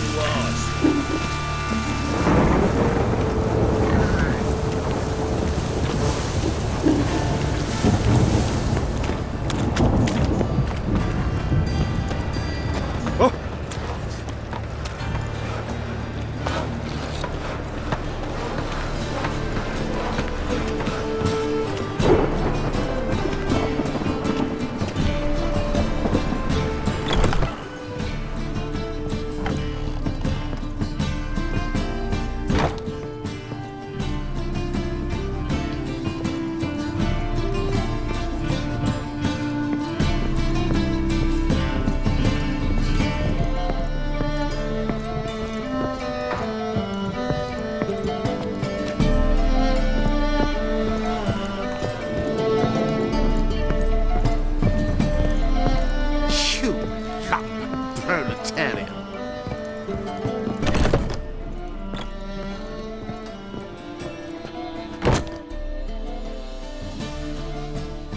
he was.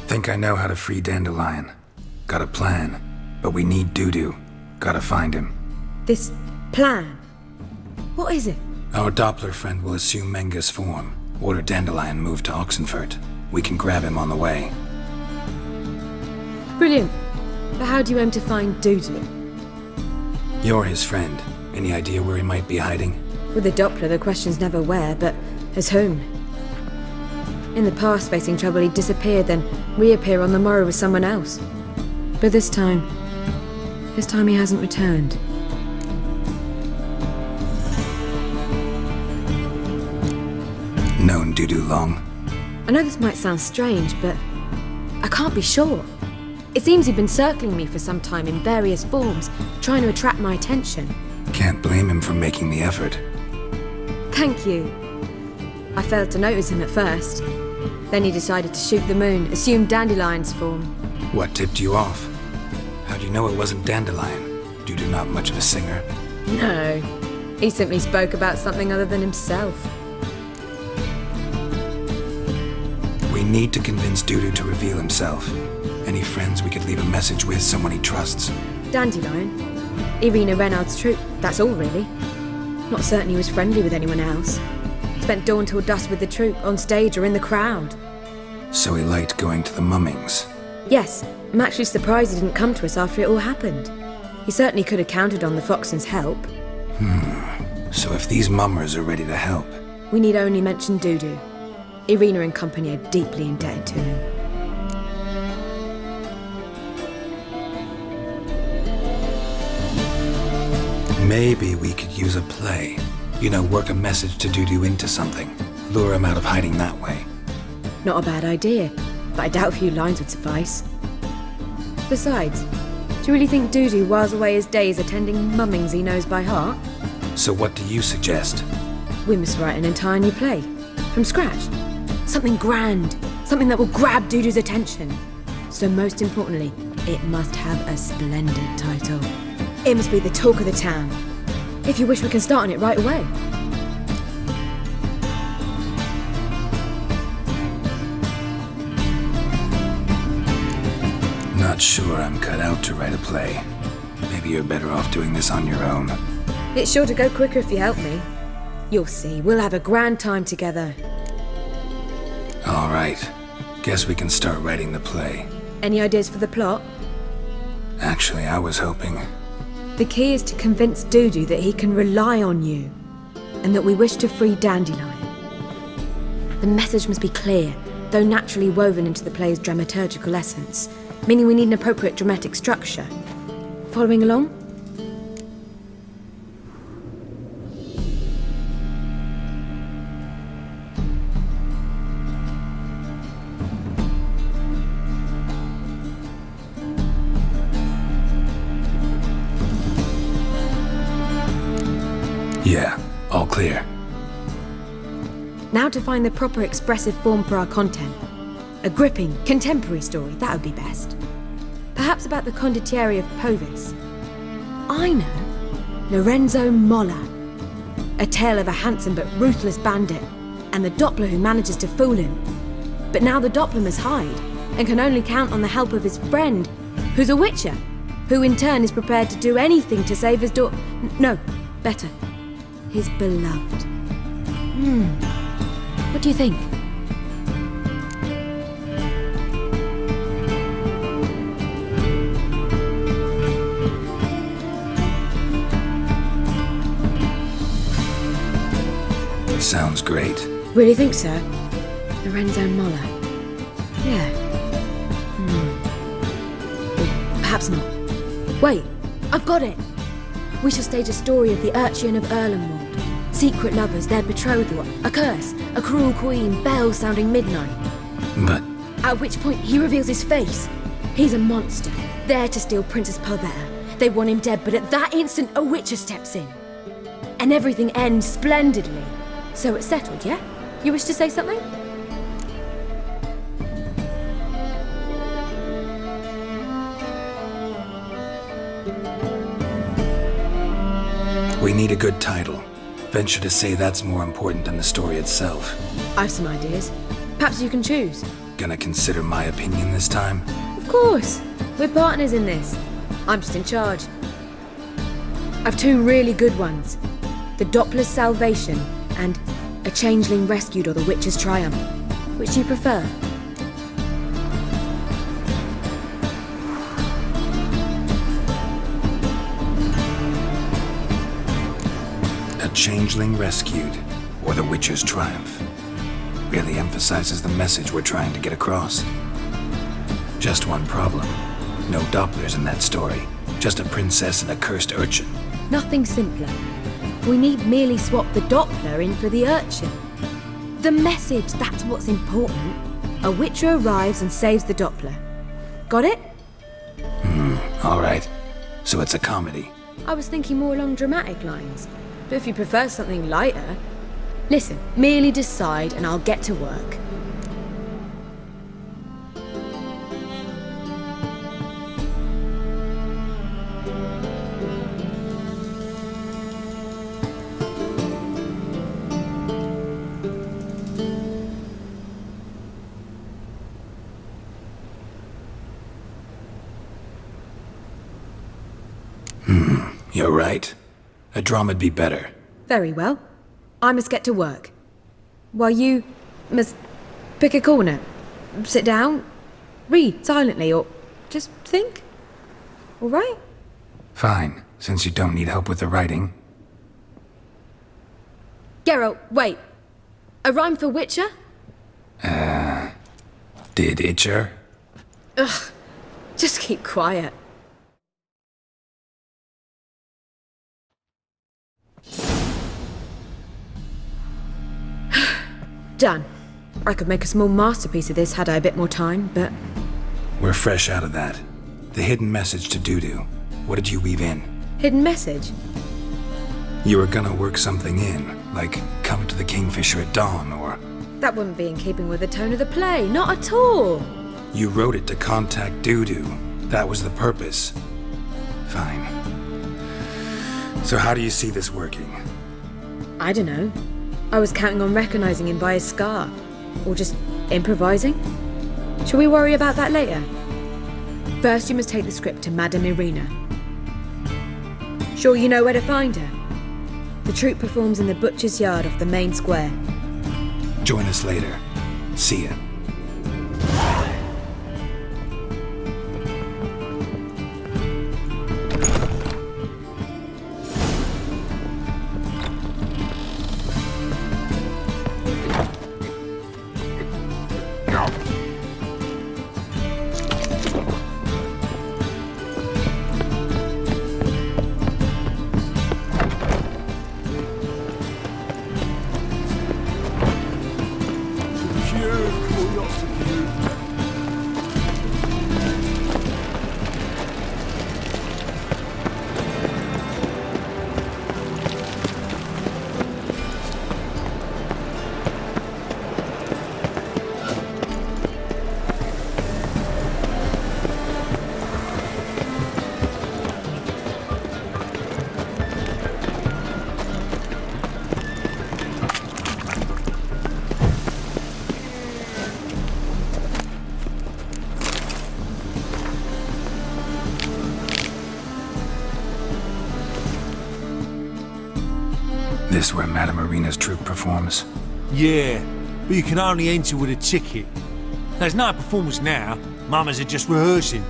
Think I know how to free Dandelion. Got a plan, but we need Dudu. Gotta find him. This plan? What is it? Our Doppler friend will assume Menga's form. Order Dandelion moved to Oxenfurt. We can grab him on the way. Brilliant. But how do you aim to find Dudu? You're his friend. Any idea where he might be hiding? With the Doppler, the question's never where, but as whom. In the past, facing trouble, he'd disappear, then reappear on the morrow with someone else. But this time he hasn't returned. Known Dudu long? I know this might sound strange, but I can't be sure. It seems he'd been circling me for some time in various forms, trying to attract my attention. Can't blame him for making the effort. Thank you. I failed to notice him at first. Then he decided to shoot the moon, assume Dandelion's form. What tipped you off? How'd you know it wasn't Dandelion? Dudu not much of a singer? No. He simply spoke about something other than himself. We need to convince Dudu to reveal himself. Any friends we could leave a message with, someone he trusts? Dandelion. Irina Renard's troupe, that's all really. Not certain he was friendly with anyone else. Spent dawn till dusk with the troupe, on stage or in the crowd. So he liked going to the mummings? Yes, I'm actually surprised he didn't come to us after it all happened. He certainly could have counted on the Foxen's help. So if these mummers are ready to help... We need only mention Dudu. Irina and company are deeply indebted to him. Maybe we could use a play. You know, work a message to Dudu into something. Lure him out of hiding that way. Not a bad idea, but I doubt a few lines would suffice. Besides, do you really think Dudu whiles away his days attending mummings he knows by heart? So what do you suggest? We must write an entire new play. From scratch. Something grand. Something that will grab Dudu's attention. So most importantly, it must have a splendid title. It must be the talk of the town. If you wish, we can start on it right away. Not sure I'm cut out to write a play. Maybe you're better off doing this on your own. It's sure to go quicker if you help me. You'll see, we'll have a grand time together. All right. Guess we can start writing the play. Any ideas for the plot? Actually, I was hoping... The key is to convince Dudu that he can rely on you, and that we wish to free Dandelion. The message must be clear, though naturally woven into the play's dramaturgical essence, meaning we need an appropriate dramatic structure. Following along? Yeah, all clear. Now to find the proper expressive form for our content. A gripping, contemporary story, that would be best. Perhaps about the condottieri of Povis. I know. Lorenzo Molla. A tale of a handsome but ruthless bandit, and the Doppler who manages to fool him. But now the Doppler must hide, and can only count on the help of his friend, who's a witcher, who in turn is prepared to do anything to save his daughter. No, Better. His beloved. What do you think? Sounds great. Really think so? Lorenzo Moller. Yeah. Or perhaps not. Wait, I've got it! We shall stage a story of the urchin of Erlenwald. Secret lovers, their betrothal, a curse, a cruel queen, bells sounding midnight. But At which point he reveals his face. He's a monster, there to steal Princess Pavetta. They want him dead, but at that instant a witcher steps in. And everything ends splendidly. So it's settled, yeah? You wish to say something? we need a good title. Venture to say that's more important than the story itself. I've some ideas. Perhaps you can choose. Gonna consider my opinion this time? Of course. We're partners in this. I'm just in charge. I've two really good ones. The Doppler's Salvation and A Changeling Rescued or The Witcher's Triumph. Which do you prefer? A Changeling Rescued, or The Witcher's Triumph. Really emphasizes the message we're trying to get across. Just one problem. No Dopplers in that story. Just a princess and a cursed urchin. Nothing simpler. We need merely swap the Doppler in for the urchin. The message, that's what's important. A witcher arrives and saves the Doppler. Got it? All right. So it's a comedy. I was thinking more along dramatic lines. But if you prefer something lighter... Listen, merely decide and I'll get to work. You're right. A drama'd be better. Very well. I must get to work. While you must pick a corner, sit down, read silently, or just think. All right? Fine, since you don't need help with the writing. Geralt, wait. A rhyme for Witcher? Did Itcher? Ugh. Just keep quiet. Done. I could make a small masterpiece of this had I a bit more time, but... We're fresh out of that. The hidden message to Dudu. What did you weave in? Hidden message? You were gonna work something in, like come to the Kingfisher at dawn, or... That wouldn't be in keeping with the tone of the play, not at all. You wrote it to contact Dudu. That was the purpose. Fine. So how do you see this working? I don't know. I was counting on recognizing him by his scar. Or just improvising. Shall we worry about that later? First, you must take the script to Madame Irina. Sure you know where to find her? The troupe performs in the butcher's yard off the main square. Join us later. See ya. This where Madame Marina's troupe performs? Yeah, but you can only enter with a ticket. There's no performance now. Mamas are just rehearsing.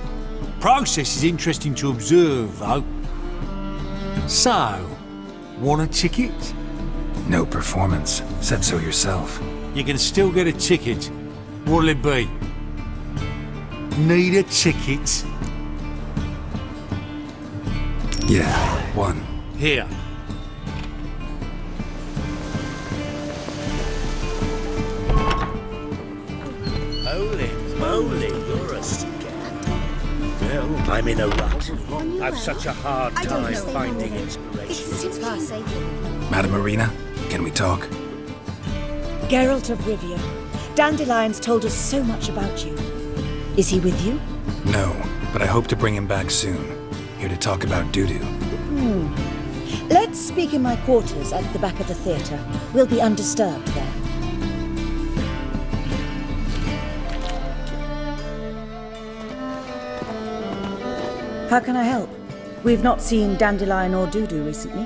Process is interesting to observe, though. So, want a ticket? No performance. Said so yourself. You can still get a ticket. What'll it be? Need a ticket? Yeah, one. Here. Holy, you're a scat. Well, I'm in a rut. I've such a hard time finding inspiration. Madame Marina, can we talk? Geralt of Rivia. Dandelion's told us so much about you. Is he with you? No, but I hope to bring him back soon. Here to talk about doo-doo. Let's speak in my quarters at the back of the theatre. We'll be undisturbed there. How can I help? We've not seen Dandelion or Dudu recently.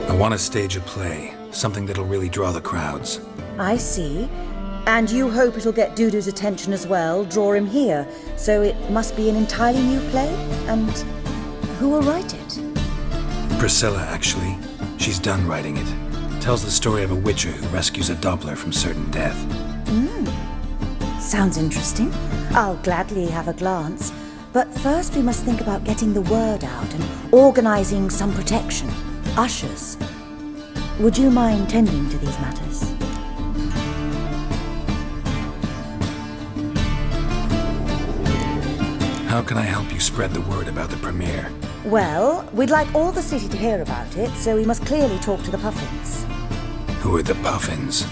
I want to stage a play, something that'll really draw the crowds. I see. And you hope it'll get Dudu's attention as well, draw him here. So it must be an entirely new play? And who will write it? Priscilla, actually. She's done writing it. Tells the story of a witcher who rescues a Doppler from certain death. Sounds interesting. I'll gladly have a glance. But first we must think about getting the word out and organizing some protection. Ushers. Would you mind tending to these matters? How can I help you spread the word about the premiere? Well, we'd like all the city to hear about it, so we must clearly talk to the Puffins. Who are the Puffins?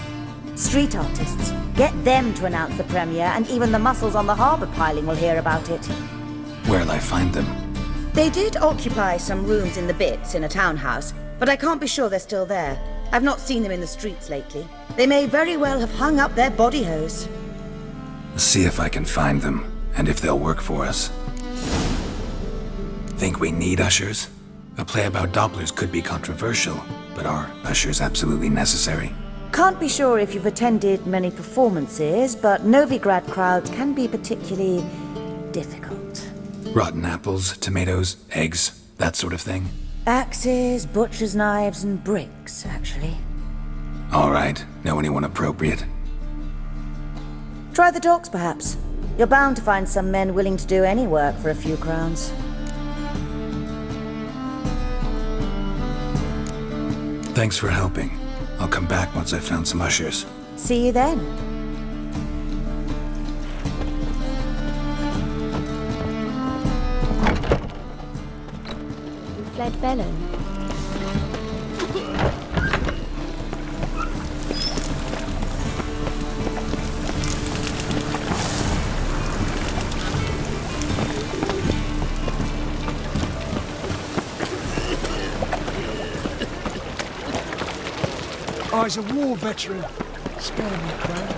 Street artists. Get them to announce the premiere, and even the muscles on the harbour piling will hear about it. Where'll I find them? They did occupy some rooms in the Bits in a townhouse, but I can't be sure they're still there. I've not seen them in the streets lately. They may very well have hung up their body hose. See if I can find them, and if they'll work for us. Think we need ushers? A play about Dopplers could be controversial, but are ushers absolutely necessary? Can't be sure if you've attended many performances, but Novigrad crowds can be particularly difficult. Rotten apples, tomatoes, eggs, that sort of thing? Axes, butcher's knives, and bricks, actually. All right. Know anyone appropriate? Try the docks, perhaps. You're bound to find some men willing to do any work for a few crowns. Thanks for helping. I'll come back once I've found some ushers. See you then. Fled felon. Oh, he's a war veteran. Spare me, Crown.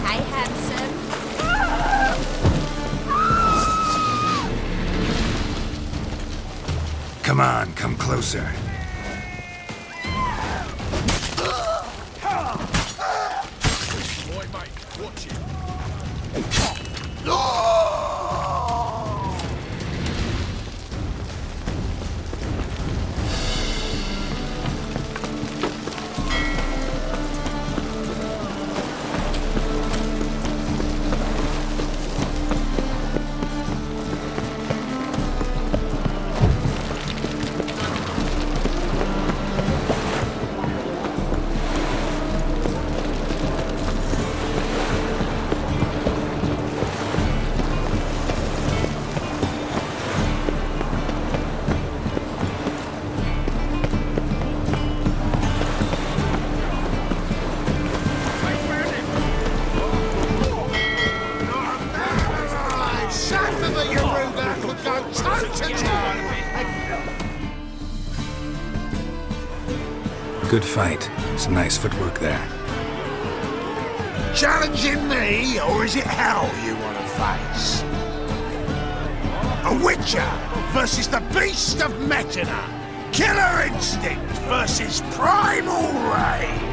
Hi, handsome. Come on, come closer. go toe to toe. Good fight. Some nice footwork there. Challenging me, or is it hell you want to face? A Witcher versus the Beast of Metina. Killer instinct versus primal rage.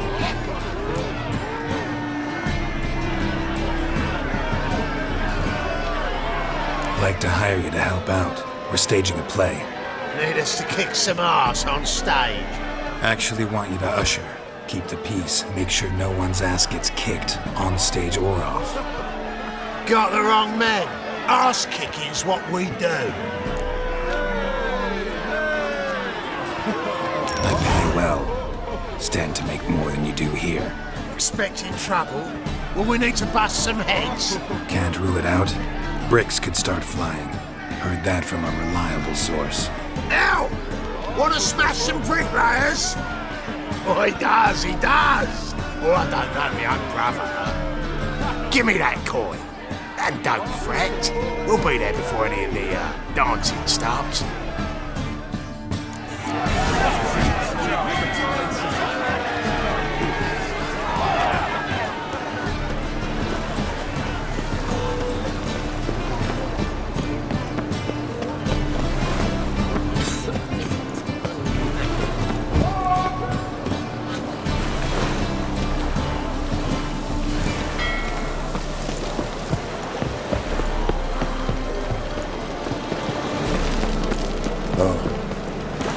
I'd like to hire you to help out. We're staging a play. Need us to kick some ass on stage. Actually want you to usher. Keep the peace. Make sure no one's ass gets kicked, on stage or off. Got the wrong men. Ass kicking's what we do. I pay well. Stand to make more than you do here. Expecting trouble? Well, we need to bust some heads. Can't rule it out. Bricks could start flying. Heard that from a reliable source. Now, want to smash some bricklayers? Oh, he does, he does. Oh, I don't know my own brother. Give me that coin. And don't fret. We'll be there before any of the dancing starts.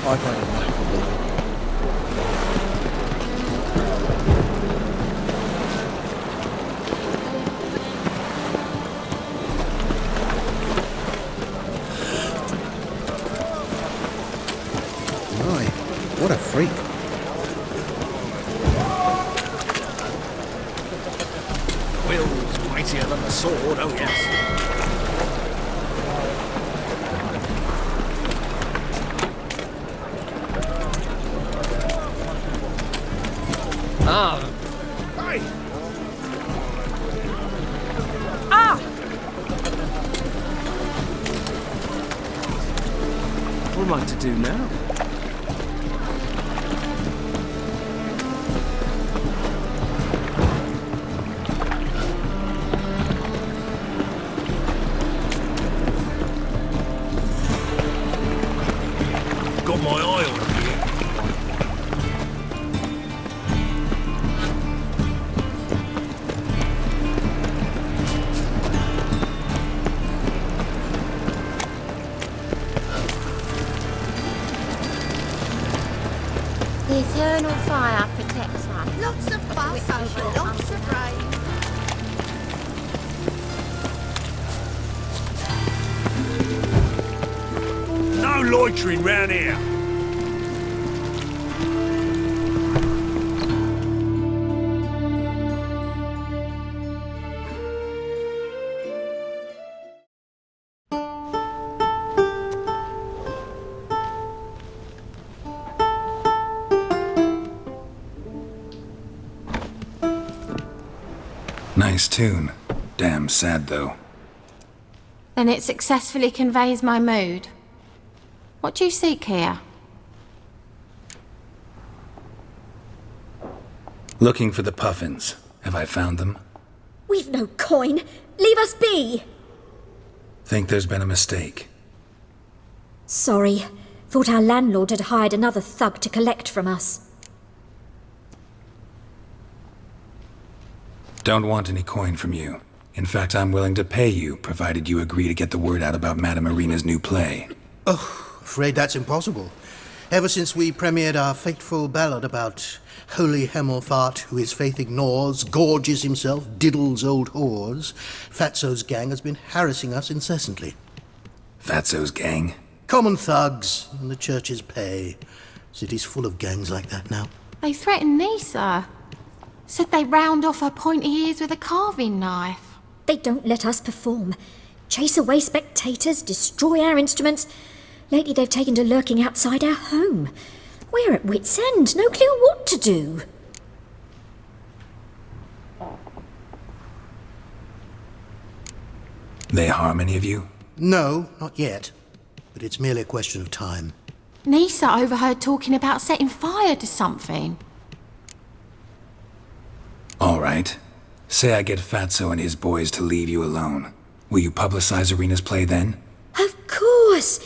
I've had enough of it. My, what a freak. Will's mightier than the sword, oh yes. Hey! What am I to do now? Got my eye on you. The eternal fire protects us. Lots of fuss over lots of rain. No loitering round here. Nice tune. Damn sad, though. Then it successfully conveys my mood. What do you seek here? Looking for the puffins. Have I found them? We've no coin. Leave us be. Think there's been a mistake. Sorry. Thought our landlord had hired another thug to collect from us. Don't want any coin from you. In fact, I'm willing to pay you, provided you agree to get the word out about Madame Irina's new play. Oh, afraid that's impossible. Ever since we premiered our fateful ballad about Holy Hemelfart, who his faith ignores, gorges himself, diddles old whores, Fatso's gang has been harassing us incessantly. Fatso's gang? Common thugs, and the church's pay. City's full of gangs like that now. They threatened me, sir. Said they round off her pointy ears with a carving knife. They don't let us perform. Chase away spectators, destroy our instruments. Lately they've taken to lurking outside our home. We're at wit's end, no clue what to do. They harm any of you? No, not yet. but it's merely a question of time. Nisa overheard talking about setting fire to something. All right. Say I get Fatso and his boys to leave you alone. Will you publicize Arena's play then? Of course!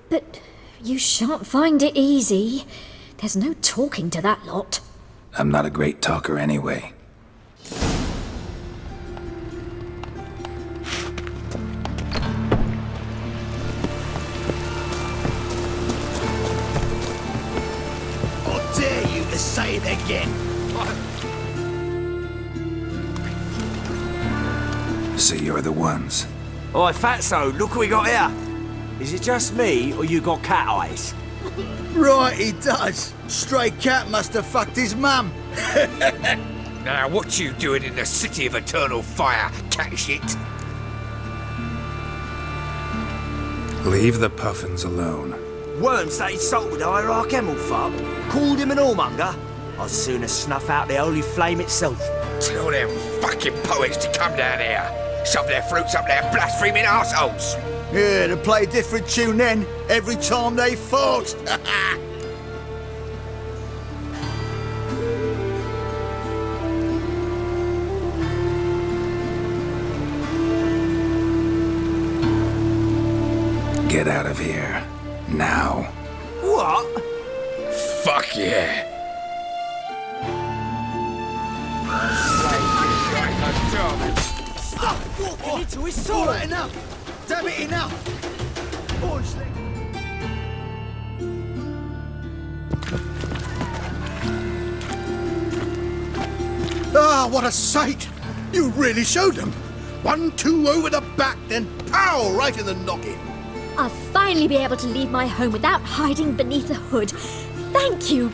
But you shan't find it easy. There's no talking to that lot. I'm not a great talker anyway. I dare you to say it again. So you're the ones. Oi, Fatso, look what we got here. Is it just me, or you got cat eyes? Right, he does. Stray cat must have fucked his mum. Now, what you doing in the city of eternal fire, cat shit? Leave the puffins alone. Worms that insulted Hierarch Emelfuck, called him an whoremonger. I'd sooner snuff out the holy flame itself. Tell them fucking poets to come down here. Shove their fruits up their blaspheming arseholes. Yeah, to play a different tune then, every time they fought. Get out of here. Now. What? Fuck yeah. Stop walking into his All sword! right, enough. Damn it, enough. Boys, Ah, what a sight! You really showed them. 1-2 over the back, then pow, right in the noggin. I'll finally be able to leave my home without hiding beneath a hood. Thank you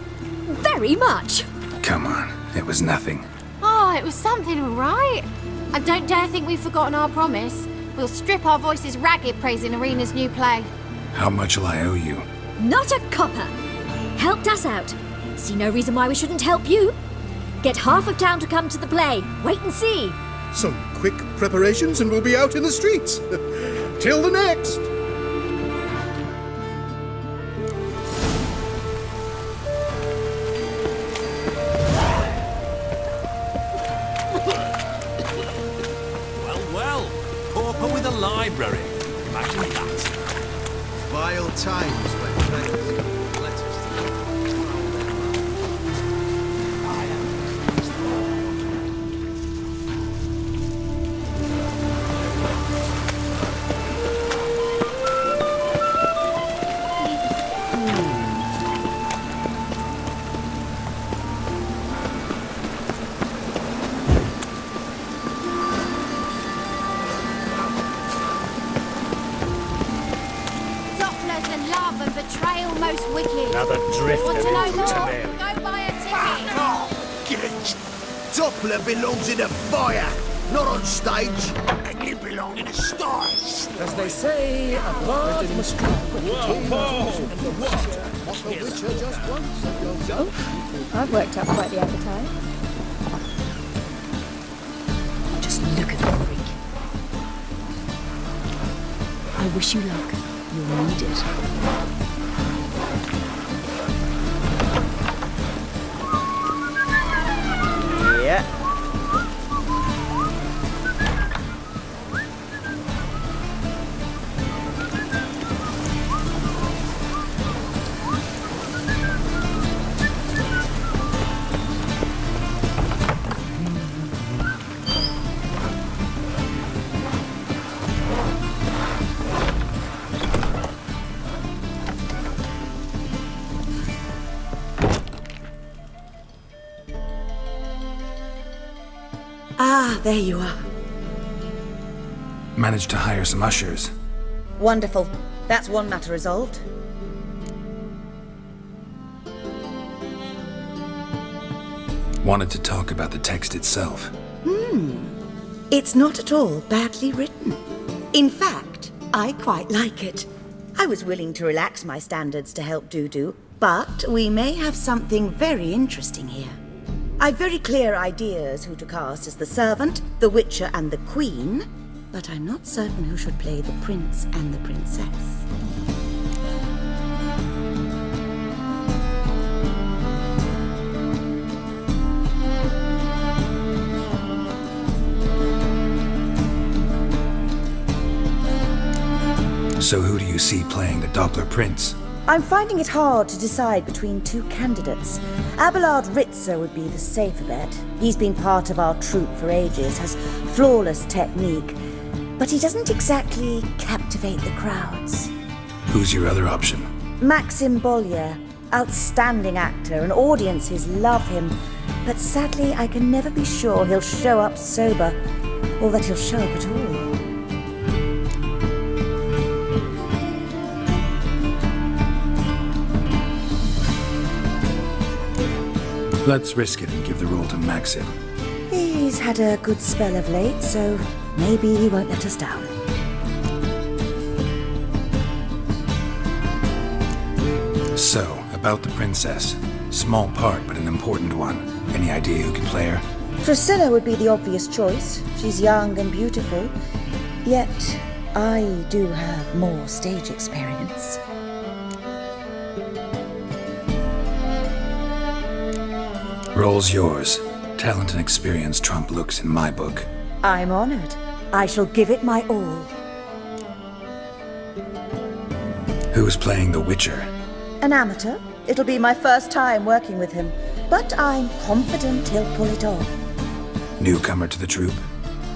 very much. Come on. It was nothing. Oh, it was something, all right. I don't dare think we've forgotten our promise. We'll strip our voices ragged praising Arena's new play. How much will I owe you? Not a copper. Helped us out. See no reason why we shouldn't help you. Get half of town to come to the play. Wait and see. Some quick preparations and we'll be out in the streets. Till the next. Well, pauper with a library. Imagine that. vile times when friends let us most wicked. Another drifter Want to know into more? Tumblr. Go buy a ticket. Oh, Gitch! Doppler belongs in a fire, not on stage. And you belong in the stars. As they say, a bard must drop with the tales and the water. What the Witcher just wants. Oh, I've worked up quite the appetite. Just look at the freak. I wish you luck. You'll need it. Yeah. Ah, there you are. Managed to hire some ushers. Wonderful. That's one matter resolved. Wanted to talk about the text itself. It's not at all badly written. In fact, I quite like it. I was willing to relax my standards to help Dudu, but we may have something very interesting here. I've very clear ideas who to cast as the servant, the witcher, and the queen, but I'm not certain who should play the prince and the princess. So who do you see playing the Doppler Prince? I'm finding it hard to decide between two candidates. Abelard Ritzer would be the safer bet. He's been part of our troupe for ages, has flawless technique, but he doesn't exactly captivate the crowds. Who's your other option? Maxim Bollier, outstanding actor, and audiences love him, but sadly I can never be sure he'll show up sober, or that he'll show up at all. Let's risk it and give the role to Maxim. He's had a good spell of late, so maybe he won't let us down. So, about the princess. Small part, but an important one. Any idea who can play her? Priscilla would be the obvious choice. She's young and beautiful, yet I do have more stage experience. Role's yours. Talent and experience trump looks in my book. I'm honored. I shall give it my all. Who's playing the Witcher? An amateur. It'll be my first time working with him, but I'm confident he'll pull it off. Newcomer to the troupe?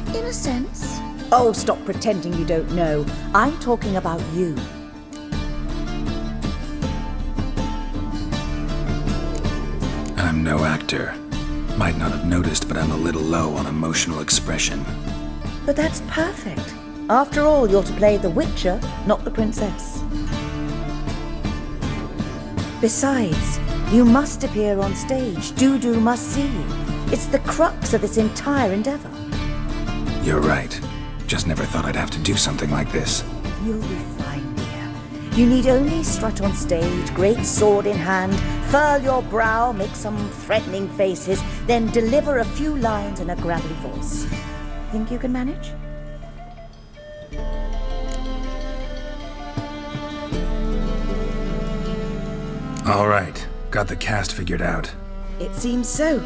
In a sense. Oh, stop pretending you don't know. I'm talking about you. I'm no actor. Might not have noticed, but I'm a little low on emotional expression. But that's perfect. After all, you're to play the Witcher, not the princess. Besides, you must appear on stage. Dudu must see you. It's the crux of this entire endeavor. You're right. Just never thought I'd have to do something like this. You'll be fine, dear. You need only strut on stage, great sword in hand, furl your brow, make some threatening faces, then deliver a few lines in a gravelly voice. Think you can manage? All right. Got the cast figured out. It seems so.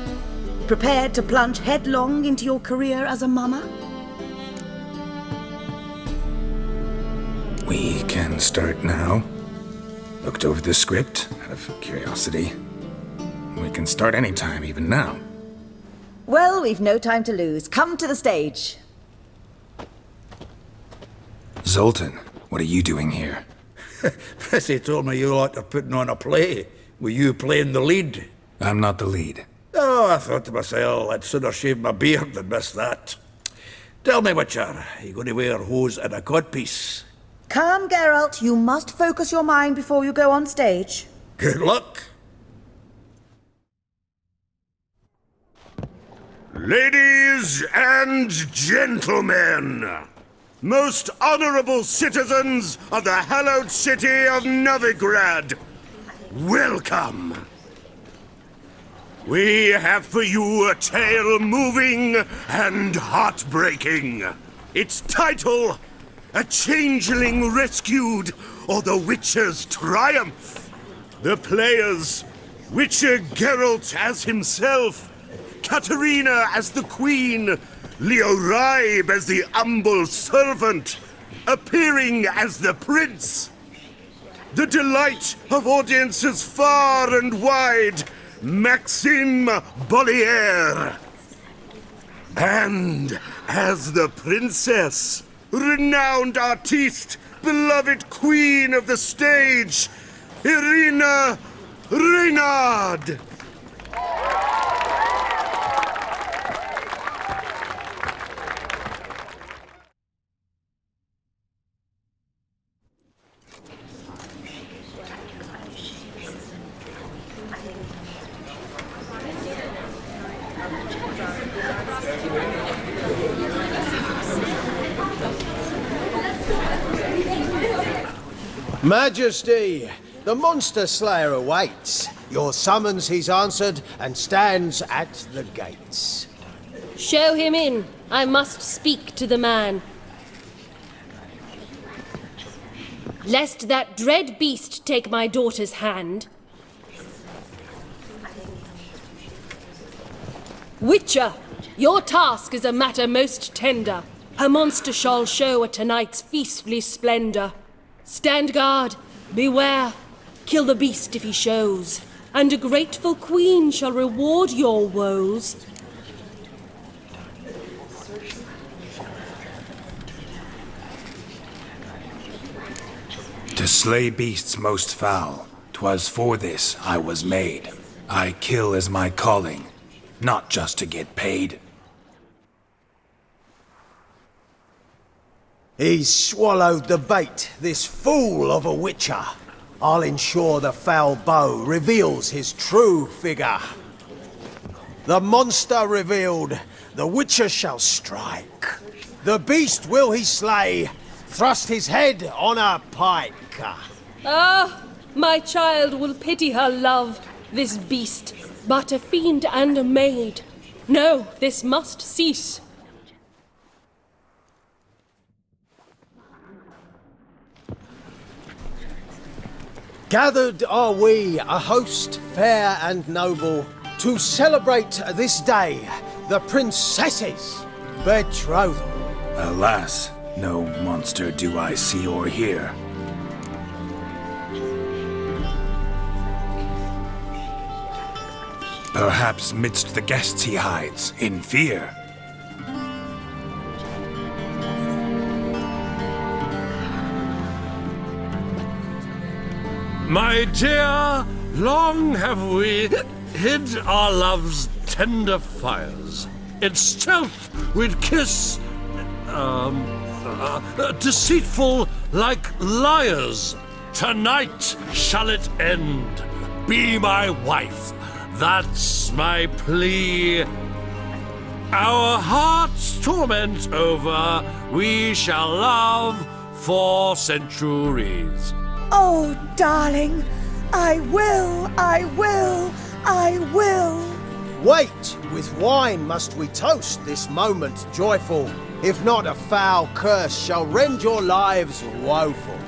Prepared to plunge headlong into your career as a mama? We can start now. Looked over the script, out of curiosity. We can start anytime, even now. Well, we've no time to lose. Come to the stage. Zoltan, what are you doing here? Prissy told me you lot are putting on a play. Were you playing the lead? I'm not the lead. Oh, I thought to myself, I'd sooner shave my beard than miss that. Tell me, Witcher, are you going to wear hose and a codpiece? Calm, Geralt. You must focus your mind before you go on stage. Good luck. Ladies and gentlemen, most honorable citizens of the hallowed city of Novigrad, welcome. We have for you a tale moving and heartbreaking. Its title, A Changeling Rescued, or The Witcher's Triumph. The players, Witcher Geralt as himself, Katerina as the Queen, Leo Raib as the humble servant, appearing as the Prince. The delight of audiences far and wide, Maxim Bollier. And as the Princess, renowned artiste, beloved queen of the stage, Irina Reynard. Majesty, the monster slayer awaits. Your summons he's answered and stands at the gates. Show him in. I must speak to the man. Lest that dread beast take my daughter's hand. Witcher, your task is a matter most tender. Her monster shall show at tonight's feastly splendor. Stand guard, beware. Kill the beast if he shows, and a grateful queen shall reward your woes. To slay beasts most foul, 'twas for this I was made. I kill as my calling, not just to get paid. He's swallowed the bait, this fool of a witcher. I'll ensure the foul bow reveals his true figure. The monster revealed, the witcher shall strike. The beast will he slay, thrust his head on a pike. Ah, my child will pity her love, this beast, but a fiend and a maid. No, this must cease. Gathered are we, a host fair and noble, to celebrate this day, the princess's betrothal. Alas, no monster do I see or hear. Perhaps midst the guests he hides, in fear. My dear, long have we hid our love's tender fires. In stealth we'd kiss, deceitful like liars. Tonight shall it end. Be my wife, that's my plea. Our hearts' torment over, we shall love for centuries. Oh, darling, I will, I will, I will. Wait, with wine must we toast this moment joyful. If not, a foul curse shall rend your lives woeful.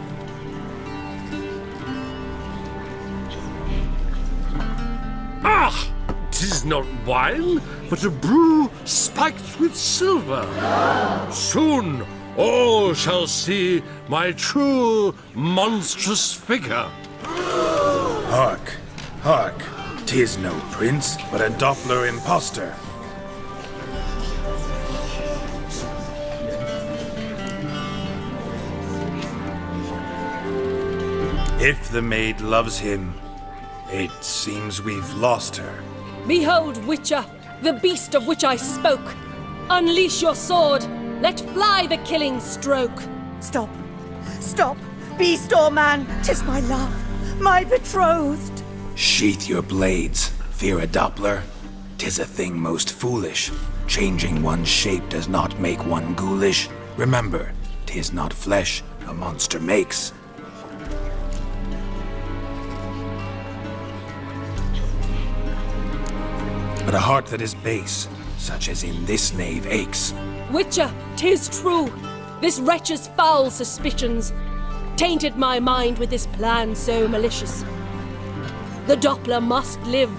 Ah! 'Tis not wine, but a brew spiked with silver. Soon all shall see my true monstrous figure. Hark, hark, 'tis no prince, but a Doppler impostor. If the maid loves him, it seems we've lost her. Behold, Witcher, the beast of which I spoke. Unleash your sword. Let fly the killing stroke. Stop, stop, beast or man, 'tis my love, my betrothed. Sheath your blades, fear a Doppler. 'Tis a thing most foolish. Changing one's shape does not make one ghoulish. Remember, 'tis not flesh a monster makes. But a heart that is base, such as in this knave aches. Witcher, 'tis true. This wretch's foul suspicions tainted my mind with this plan so malicious. The Doppler must live.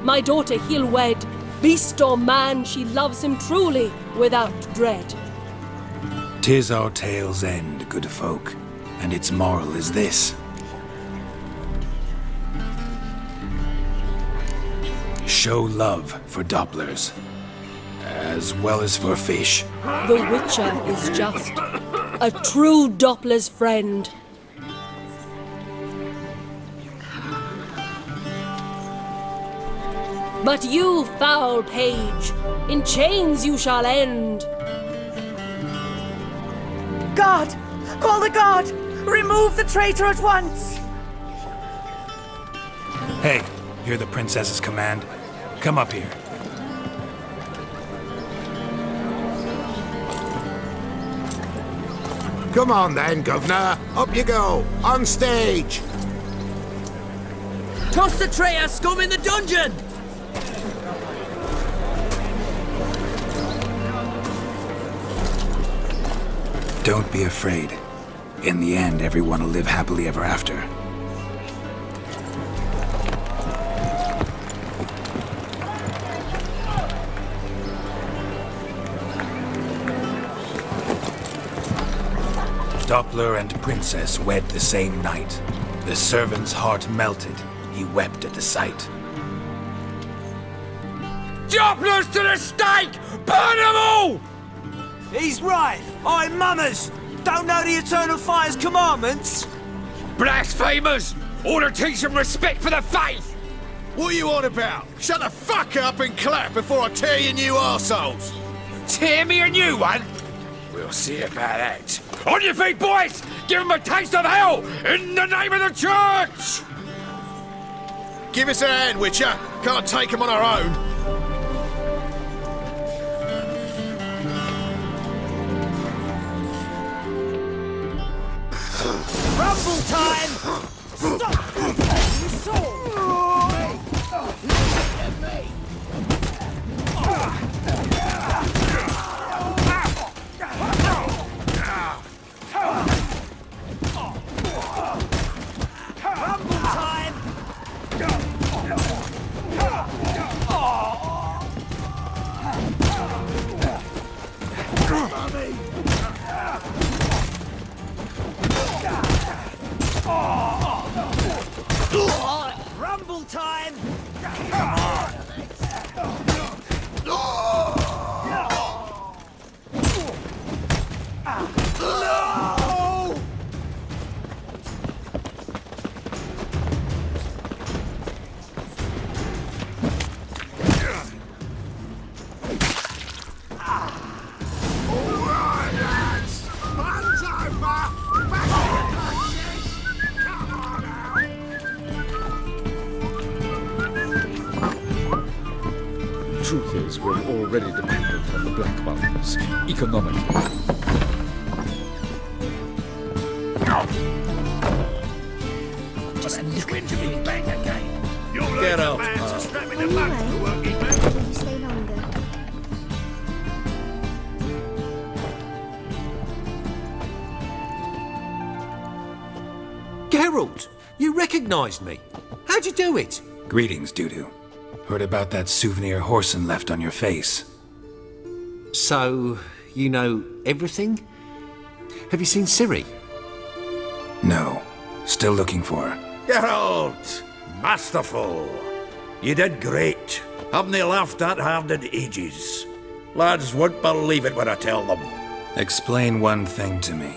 My daughter he'll wed. Beast or man, she loves him truly, without dread. 'Tis our tale's end, good folk, and its moral is this. Show love for Dopplers, as well as for fish. The Witcher is just a true Doppler's friend. But you, foul page, in chains you shall end. Guard! Call the guard! Remove the traitor at once! Hey, hear the princess's command? Come up here. Come on then, Governor. Up you go. On stage. Toss the traitor scum in the dungeon! Don't be afraid. In the end, everyone will live happily ever after. Doppler and Princess wed the same night. The servant's heart melted. He wept at the sight. Doppler's to the stake! Burn them all! He's right. I'm mummers. Don't know the Eternal Fire's commandments. Blasphemers! Ought to teach them respect for the faith! What are you on about? Shut the fuck up and clap before I tear you new arseholes! Tear me a new one? We'll see about that. On your feet, boys! Give them a taste of hell in the name of the church! Give us a hand, Witcher. Can't take them on our own. Rumble time! Stop! You saw! Rumble time! Rumble time! Come on! No! Alright, lads! Fun's over! Back to the coaches! Come on out! Truth is, we're already dependent on the black markets, economically. Just look at you bang again. You're Get like a out, man pal. strapping the back to the working man. Will you stay longer? Geralt, you recognised me. How'd you do it? Greetings, Dudu. Heard about that souvenir Horson left on your face. So, you know everything? Have you seen Ciri? No. Still looking for her. Geralt! Masterful! You did great. Haven't they laughed that hard in ages? Lads won't believe it when I tell them. Explain one thing to me.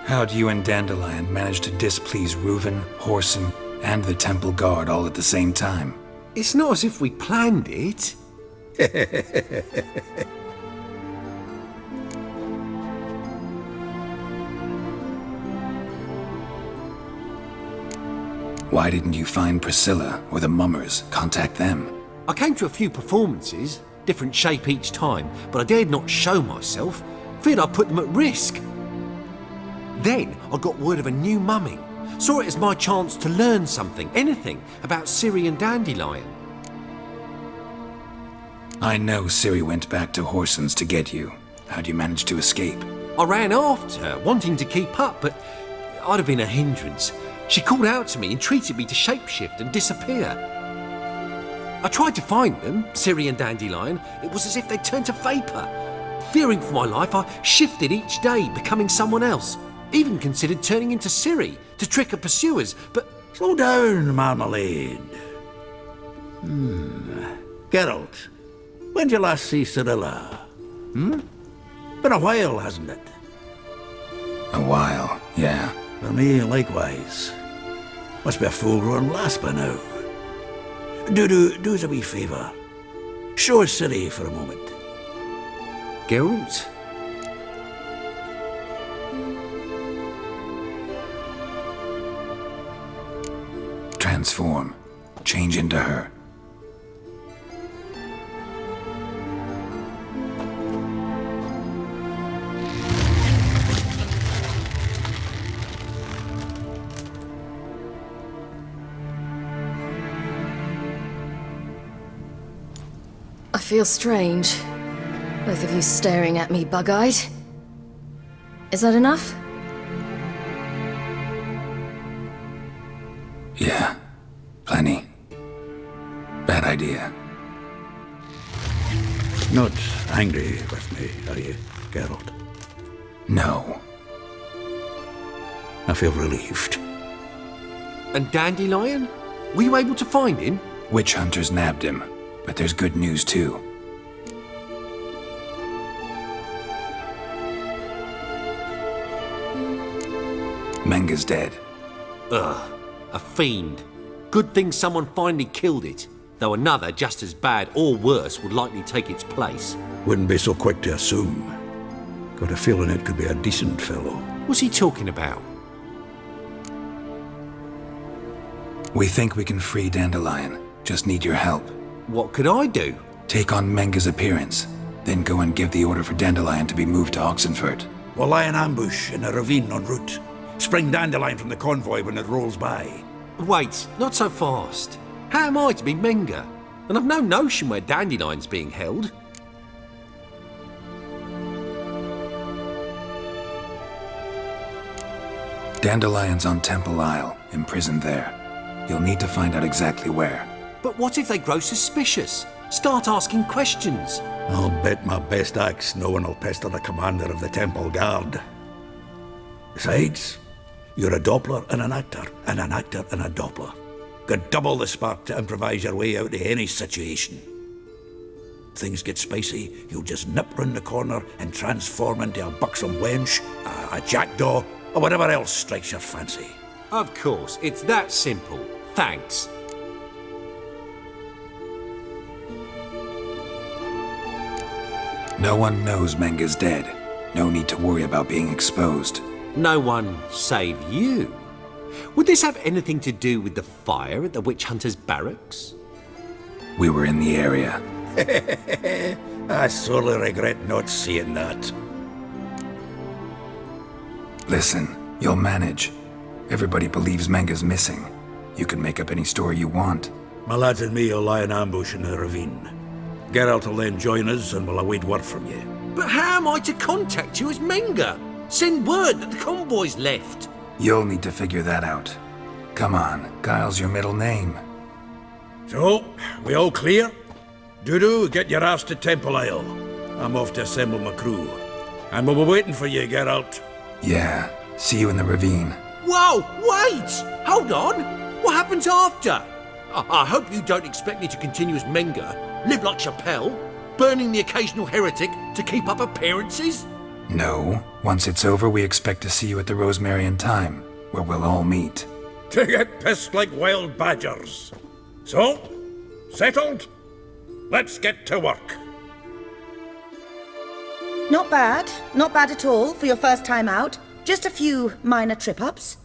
How'd you and Dandelion manage to displease Reuven, Horson, and the Temple Guard all at the same time? It's not as if we planned it. Why didn't you find Priscilla or the Mummers? Contact them. I came to a few performances, different shape each time, but I dared not show myself. Feared I'd put them at risk. Then I got word of a new mumming. Saw it as my chance to learn something, anything, about Ciri and Dandelion. I know Ciri went back to Horson's to get you. How'd you manage to escape? I ran after her, wanting to keep up, but I'd have been a hindrance. She called out to me, entreated me to shapeshift and disappear. I tried to find them, Ciri and Dandelion. It was as if they'd turned to vapour. Fearing for my life, I shifted each day, becoming someone else. Even considered turning into Ciri to trick her pursuers, but... Slow down, Marmalade. Geralt, when'd you last see Cirilla? Been a while, hasn't it? A while, yeah. For me, likewise. Must be a full-grown lass by now. Do us a wee favour. Show us Ciri for a moment. Geralt? Transform. Change into her. I feel strange. Both of you staring at me bug-eyed. Is that enough? Yeah. Plenty. Bad idea. Not angry with me, are you, Geralt? No. I feel relieved. And Dandelion? Were you able to find him? Witch hunters nabbed him, but there's good news too. Menga's dead. Ugh, a fiend. Good thing someone finally killed it, though another just as bad or worse would likely take its place. Wouldn't be so quick to assume. Got a feeling it could be a decent fellow. What's he talking about? We think we can free Dandelion. Just need your help. What could I do? Take on Menga's appearance, then go and give the order for Dandelion to be moved to Oxenford. We'll lie in ambush in a ravine en route. Spring Dandelion from the convoy when it rolls by. Wait, not so fast. How am I to be Menga? And I've no notion where Dandelion's being held. Dandelion's on Temple Isle, imprisoned there. You'll need to find out exactly where. But what if they grow suspicious? Start asking questions? I'll bet my best axe no one will pester the commander of the Temple Guard. Besides, you're a Doppler and an actor and a Doppler. Got double the spark to improvise your way out of any situation. Things get spicy, you'll just nip round the corner and transform into a buxom wench, a jackdaw, or whatever else strikes your fancy. Of course, it's that simple. Thanks. No one knows Menga's dead. No need to worry about being exposed. No one save you. Would this have anything to do with the fire at the witch hunters' barracks? We were in the area. I sorely regret not seeing that. Listen, you'll manage. Everybody believes Menga's missing. You can make up any story you want. My lads and me will lie in ambush in the ravine. Geralt will then join us and we'll await word from you. But how am I to contact you as Menga? Send word that the convoy's left. You'll need to figure that out. Come on, Guile's your middle name. So, we all clear? Dudu, get your ass to Temple Isle. I'm off to assemble my crew. And we'll be waiting for you, Geralt. Yeah, see you in the ravine. Whoa, wait! Hold on! What happens after? I hope you don't expect me to continue as Menga, live like Chappelle, burning the occasional heretic to keep up appearances? No. Once it's over, we expect to see you at the Rosemary and Thyme, where we'll all meet. To get pissed like wild badgers. So, settled? Let's get to work. Not bad. Not bad at all for your first time out. Just a few minor trip-ups.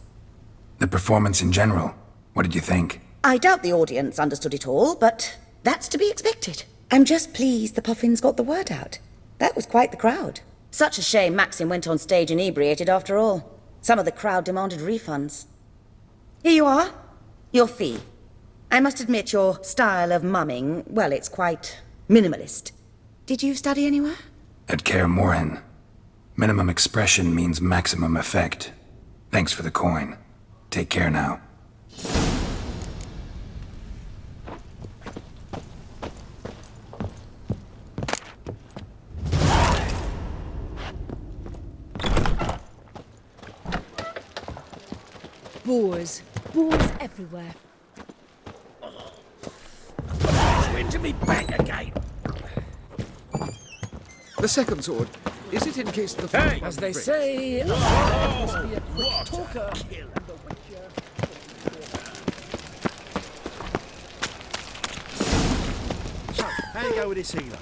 The performance in general, what did you think? I doubt the audience understood it all, but that's to be expected. I'm just pleased the Puffins got the word out. That was quite the crowd. Such a shame Maxim went on stage inebriated after all. Some of the crowd demanded refunds. Here you are. Your fee. I must admit your style of mumming, well, it's quite minimalist. Did you study anywhere? At Kaer Morhen. Minimum expression means maximum effect. Thanks for the coin. Take care now. Boars. Boars everywhere. Wind to me back again. The second sword. Is it in case the Hey, As they say, must be a quick talker. So, how you go with this healer?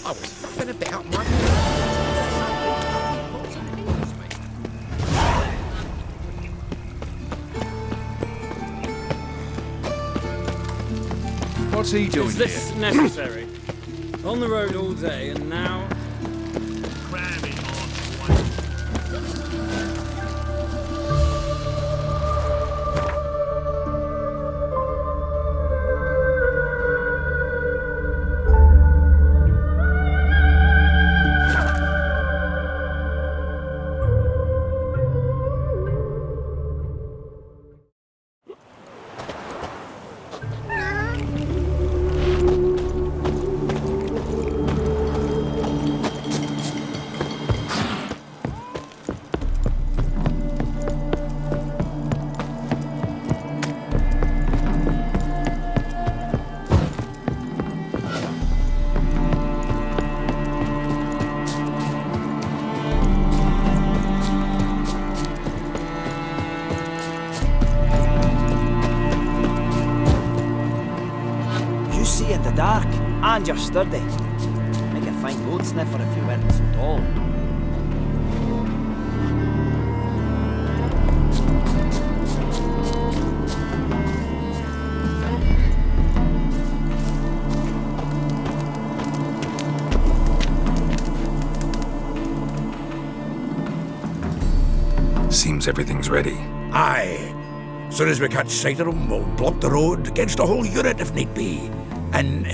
I was fucking about my... What's he doing Is this here? necessary? On the road all day, and now... Cramming on. dark, and you're sturdy. Make a fine road sniffer if you weren't so tall. Seems everything's ready. Aye. Soon as we catch sight of them, we'll block the road against the whole unit if need be. And,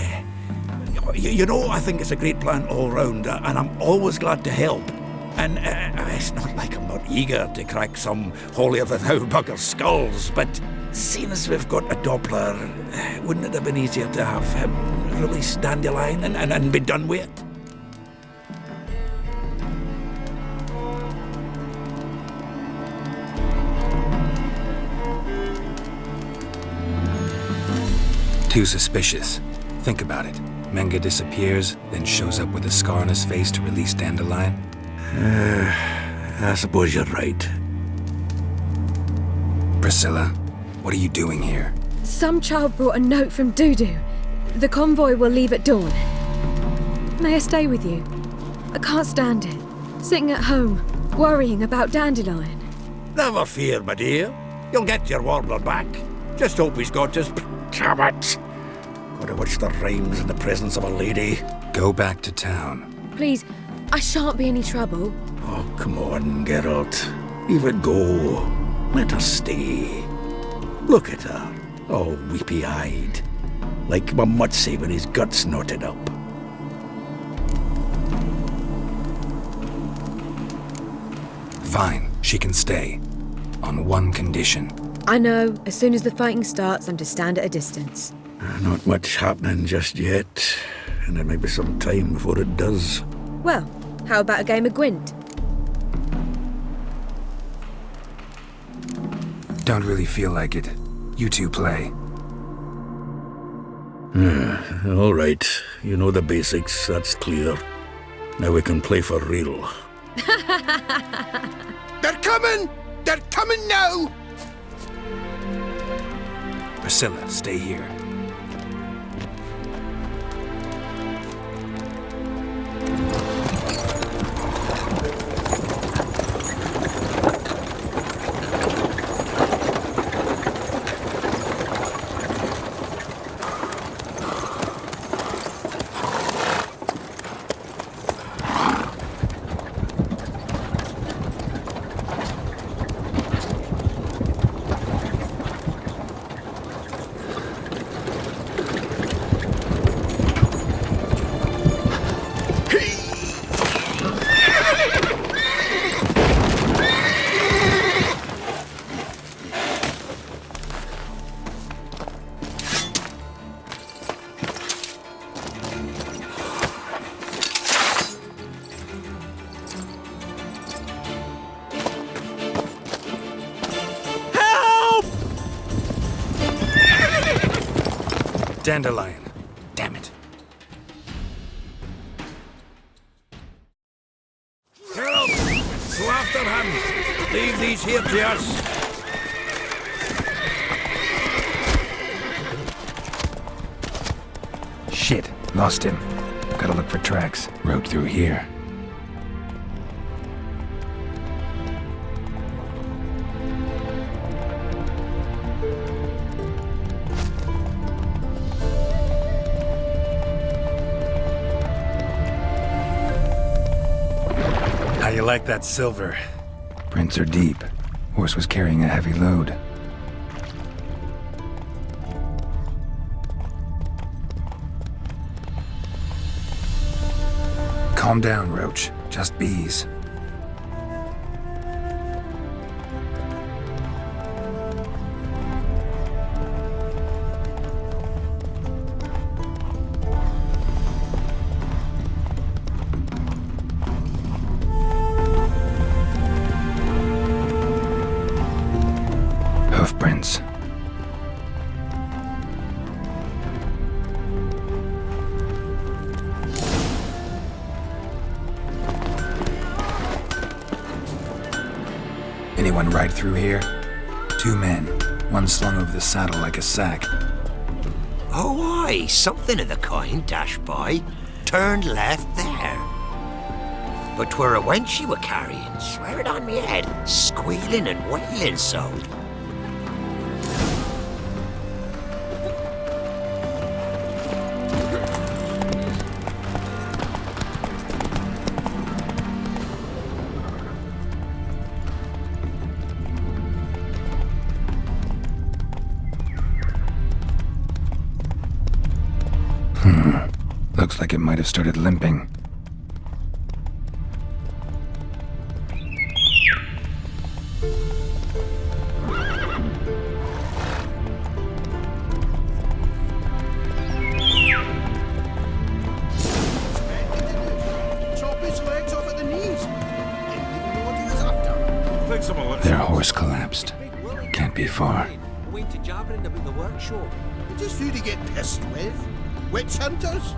you know, I think it's a great plan all round, and I'm always glad to help. And it's not like I'm not eager to crack some holier-than-thou bugger's skulls, but seeing as we've got a Doppler, wouldn't it have been easier to have him release Dandelion and be done with it? Too suspicious. Think about it. Menga disappears, then shows up with a scar on his face to release Dandelion. I suppose you're right. Priscilla, what are you doing here? Some child brought a note from Dudu. The convoy will leave at dawn. May I stay with you? I can't stand it. Sitting at home, worrying about Dandelion. Never fear, my dear. You'll get your warbler back. Just hope he's got his... Damn it! Gotta watch the rhymes in the presence of a lady. Go back to town. Please, I shan't be any trouble. Oh, come on, Geralt. Leave it go. Let her stay. Look at her, all weepy-eyed. Like my mutsy when his guts knotted up. Fine, she can stay. On one condition. I know, as soon as the fighting starts, I'm to stand at a distance. Not much happening just yet, and there may be some time before it does. Well, how about a game of Gwent? Don't really feel like it. You two play. All right, you know the basics, that's clear. Now we can play for real. They're coming! They're coming now! Priscilla, stay here. Dandelion. Damn it. Help! Go after him! Leave these here to us! Shit, lost him. Gotta look for tracks. Road through here. How you like that silver? Prints are deep. Horse was carrying a heavy load. Calm down, Roach. Just bees. Hoofprints. Anyone ride through here? 2 men, one slung over the saddle like a sack. Oh, aye, something of the kind dashed by. Turned left there. But 'twere a wench she were carrying, swear it on me head, squealing and wailing so. Looks like it might have started limping. Chop his legs off at the knees. Didn't even know what he was after. Their horse collapsed. Can't be far. I went to jabbering them in the workshop. Just who to get pissed with? Witch hunters?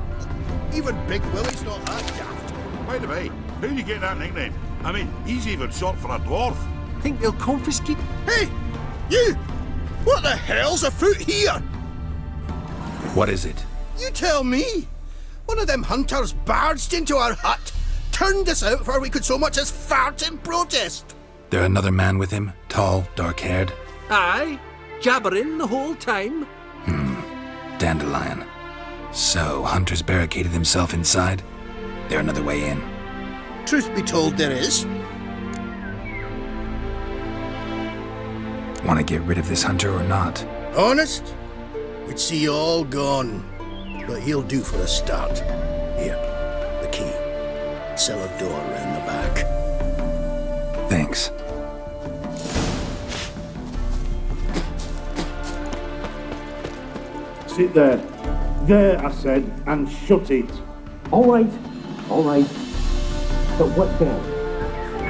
Even Big Willie's not that daft. By the way, how do you get that nickname? I mean, he's even short for a dwarf. Think they'll confiscate? Hey! You! What the hell's afoot here? What is it? You tell me! One of them hunters barged into our hut, turned us out before we could so much as fart in protest. There another man with him? Tall, dark-haired? Aye, jabbering the whole time. Dandelion. So, Hunter's barricaded himself inside? There another way in? Truth be told, there is. Want to get rid of this hunter or not? Honest? We'd see you all gone. But he'll do for a start. Here, the key. Cellar door round the back. Thanks. Sit there. There, I said, and shut it. All right. But what then?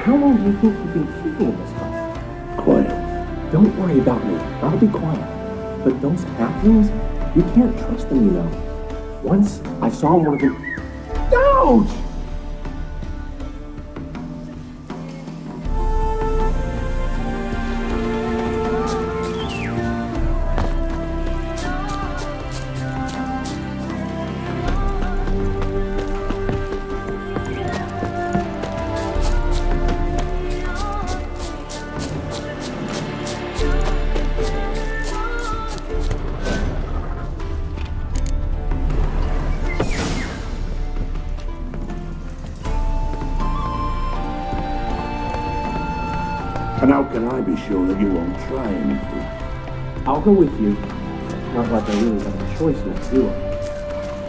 How long do you think you've been keeping in this hut? Quiet. Don't worry about me. I'll be quiet. But those halflings, you can't trust them, you know. Once I saw one of them... Ouch! And how can I be sure that you won't try anything? I'll go with you. Not like I really have a choice next to it.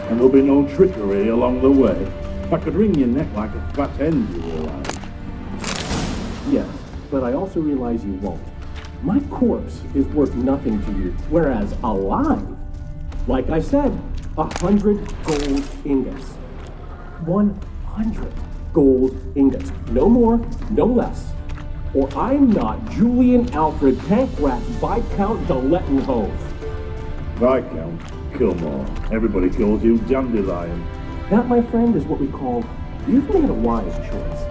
And there'll be no trickery along the way. I could wring your neck like a fat hen, you realize. Yes, but I also realize you won't. My corpse is worth nothing to you, whereas alive, like I said, 100 gold ingots. 100 gold ingots. No more, no less. Or I'm not Julian Alfred Pancratz Viscount de Lettenhove. Viscount? Kilmore. Everybody calls you Dandelion. That, my friend, is what we call, you've made a wise choice.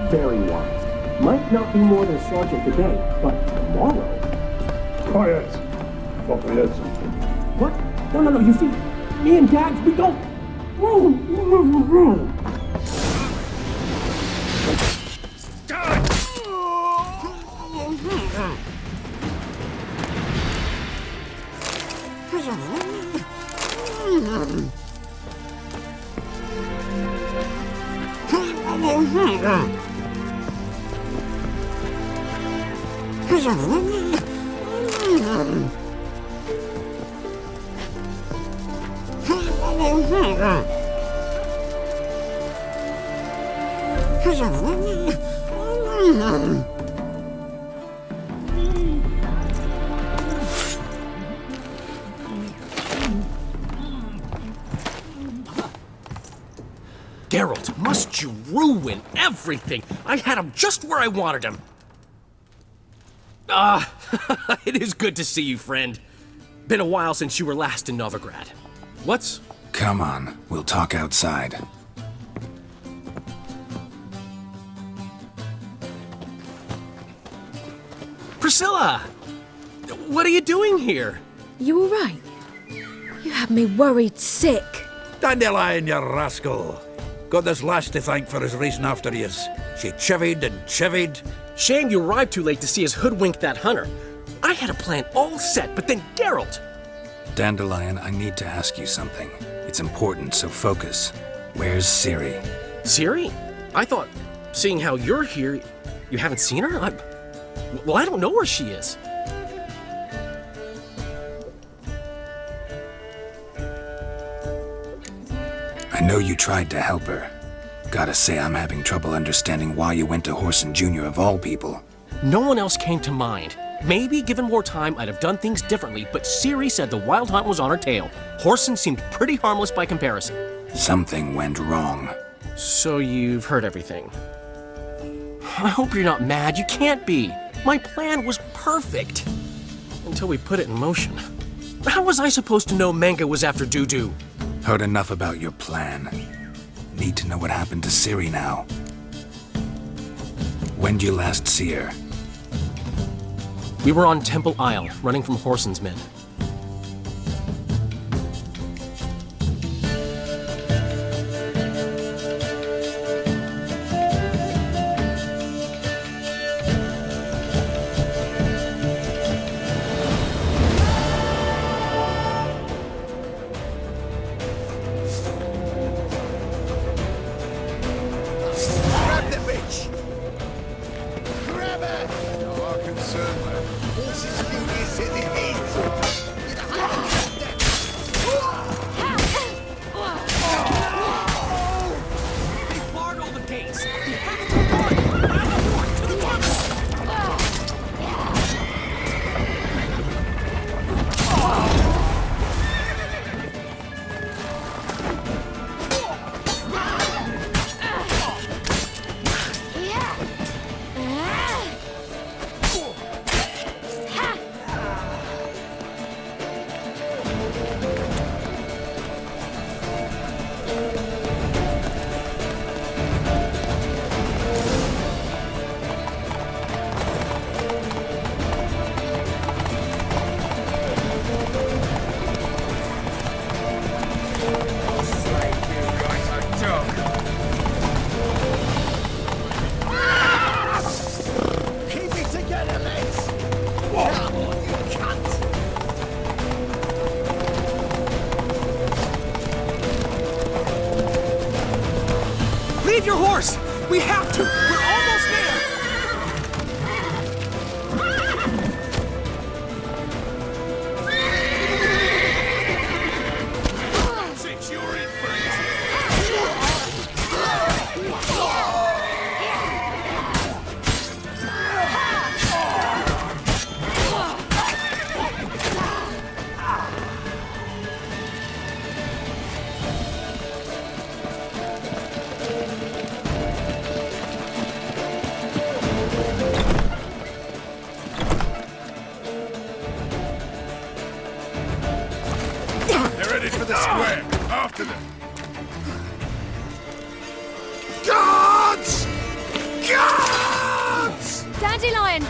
Very wise. Might not be more than a sergeant today, but tomorrow... Quiet! I thought I heard something. What? No, you see, me and Dags, we don't... Geralt, must you ruin everything? I had him just where I wanted him. It is good to see you, friend. Been a while since you were last in Novigrad. What's... Come on, we'll talk outside. Priscilla! What are you doing here? You all right? You had me worried sick. Dandelion, you rascal! Got this lass to thank for his racing after yous. She chivied and chivied. Shame you arrived too late to see us hoodwink that hunter. I had a plan all set, but then Geralt. Dandelion, I need to ask you something. It's important, so focus. Where's Ciri? Ciri? I thought, seeing how you're here, you haven't seen her? I don't know where she is. I know you tried to help her. Gotta say, I'm having trouble understanding why you went to Whoreson Jr. of all people. No one else came to mind. Maybe given more time, I'd have done things differently, but Ciri said the Wild Hunt was on her tail. Whoreson seemed pretty harmless by comparison. Something went wrong. So you've heard everything. I hope you're not mad. You can't be. My plan was perfect. Until we put it in motion. How was I supposed to know Manga was after Dudu? Heard enough about your plan. Need to know what happened to Ciri now. When'd you last see her? We were on Temple Isle, running from Whoreson's men. Leave your horse! We have to! We're almost there! Since you're in square! After them! Guards! Guards! Dandelion!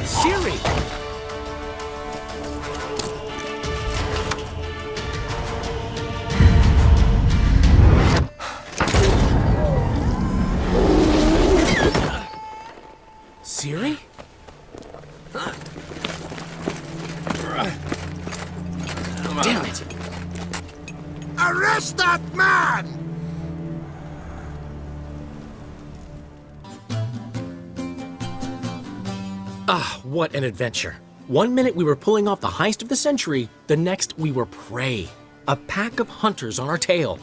Ciri! Ciri? Damn it! Arrest that man! Ah, what an adventure. One minute we were pulling off the heist of the century, the next we were prey. A pack of hunters on our tail.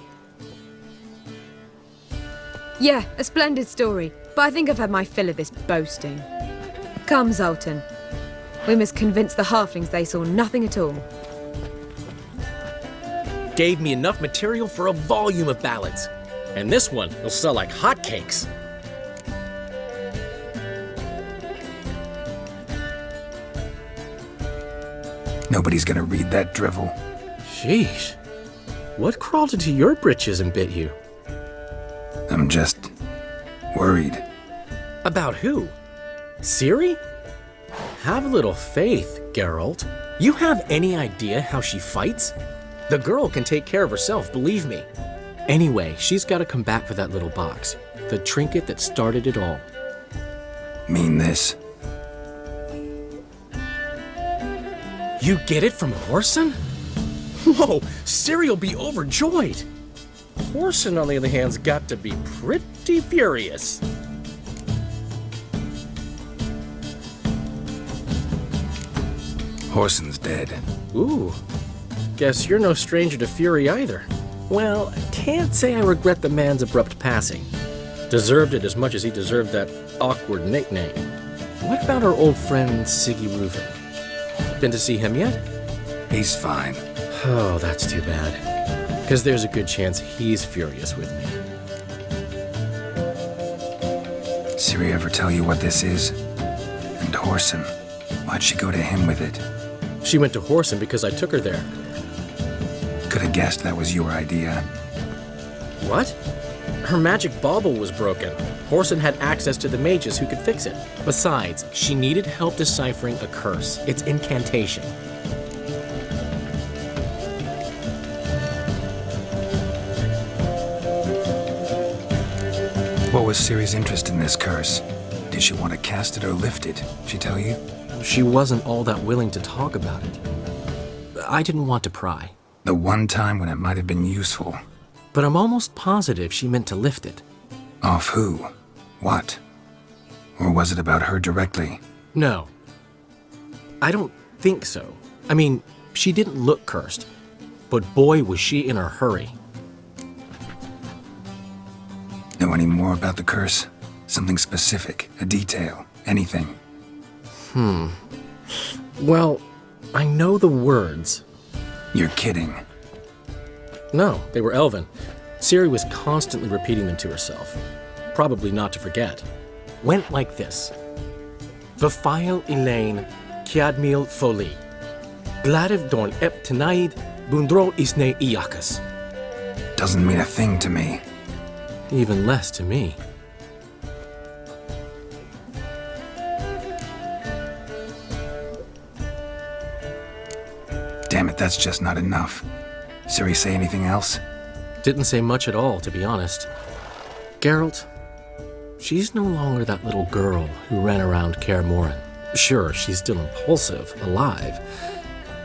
Yeah, a splendid story, but I think I've had my fill of this boasting. Come, Zoltan. We must convince the halflings they saw nothing at all. Gave me enough material for a volume of ballads. And this one will sell like hotcakes. Nobody's gonna read that drivel. Sheesh. What crawled into your britches and bit you? I'm just worried. About who? Ciri? Have a little faith, Geralt. You have any idea how she fights? The girl can take care of herself, believe me. Anyway, she's got to come back for that little box. The trinket that started it all. Mean this? You get it from Whoreson? Whoa, Ciri'll be overjoyed. Whoreson, on the other hand's got to be pretty furious. Whoreson's dead. Ooh, guess you're no stranger to fury either. Well, I can't say I regret the man's abrupt passing. Deserved it as much as he deserved that awkward nickname. What about our old friend Siggy Reuven? Been to see him yet? He's fine. Oh, that's too bad. Because there's a good chance he's furious with me. Ciri ever tell you what this is? And Whoreson, why'd she go to him with it? She went to Whoreson because I took her there. Could have guessed that was your idea. What? Her magic bauble was broken. Whoreson had access to the mages who could fix it. Besides, she needed help deciphering a curse. Its incantation. What was Ciri's interest in this curse? Did she want to cast it or lift it? She tell you? She wasn't all that willing to talk about it. I didn't want to pry. The one time when it might have been useful. But I'm almost positive she meant to lift it. Off who? What? Or was it about her directly? No. I don't think so. I mean, she didn't look cursed. But boy, was she in a hurry. Know any more about the curse? Something specific, a detail, anything? Well, I know the words. You're kidding. No, they were Elven. Ciri was constantly repeating them to herself. Probably not to forget. Went like this. Vafile Elaine, Kiadmil Foli. Gladiv Dorn Ep Tenaid, Bundro Isne Iakas. Doesn't mean a thing to me. Even less to me. Damn it, that's just not enough. Ciri say anything else? Didn't say much at all, to be honest. Geralt, she's no longer that little girl who ran around Kaer Morhen. Sure, she's still impulsive, alive,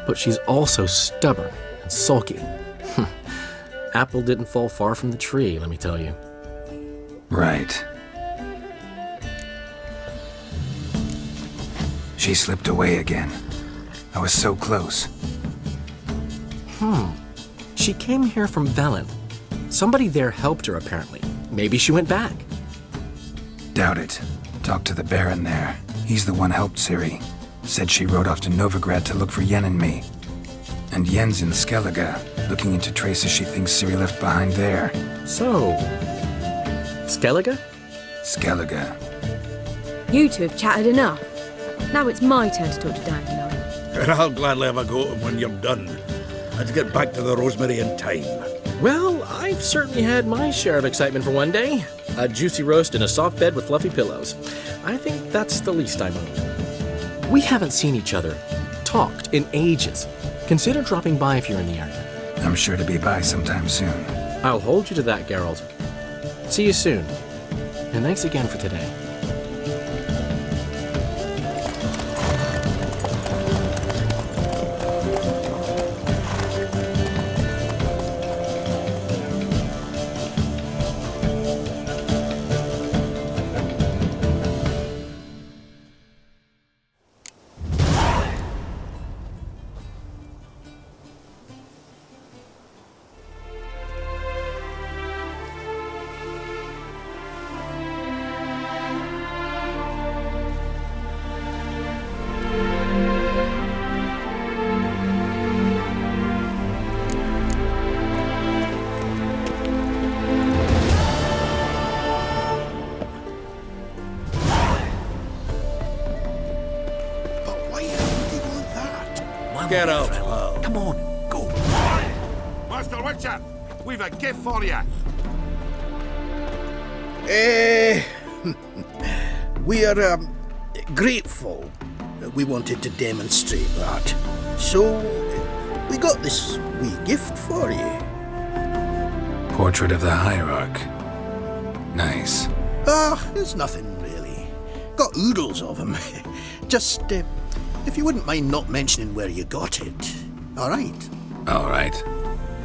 but she's also stubborn and sulky. Apple didn't fall far from the tree, let me tell you. Right. She slipped away again. I was so close. She came here from Velen. Somebody there helped her, apparently. Maybe she went back. Doubt it. Talked to the Baron there. He's the one helped Ciri. Said she rode off to Novigrad to look for Yen and me. And Yen's in Skellige, looking into traces she thinks Ciri left behind there. So, Skellige? Skellige. You two have chatted enough. Now it's my turn to talk to Dandelion. And I'll gladly have a go at him when you're done. Let's get back to the rosemary in time. Well, I've certainly had my share of excitement for one day. A juicy roast in a soft bed with fluffy pillows. I think that's the least I own. We haven't seen each other, talked in ages. Consider dropping by if you're in the area. I'm sure to be by sometime soon. I'll hold you to that, Geralt. See you soon. And thanks again for today. Get out, pal. Come on, go. Master Witcher, we've a gift for you. We are grateful. We wanted to demonstrate that. So, we got this wee gift for you. Portrait of the Hierarch. Nice. It's nothing really. Got oodles of them. Just, if you wouldn't mind not mentioning where you got it. All right? All right.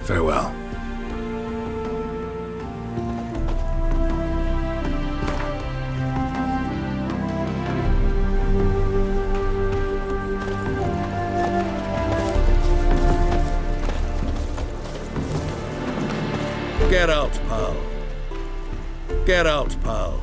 Farewell. Get out, pal. Get out, pal.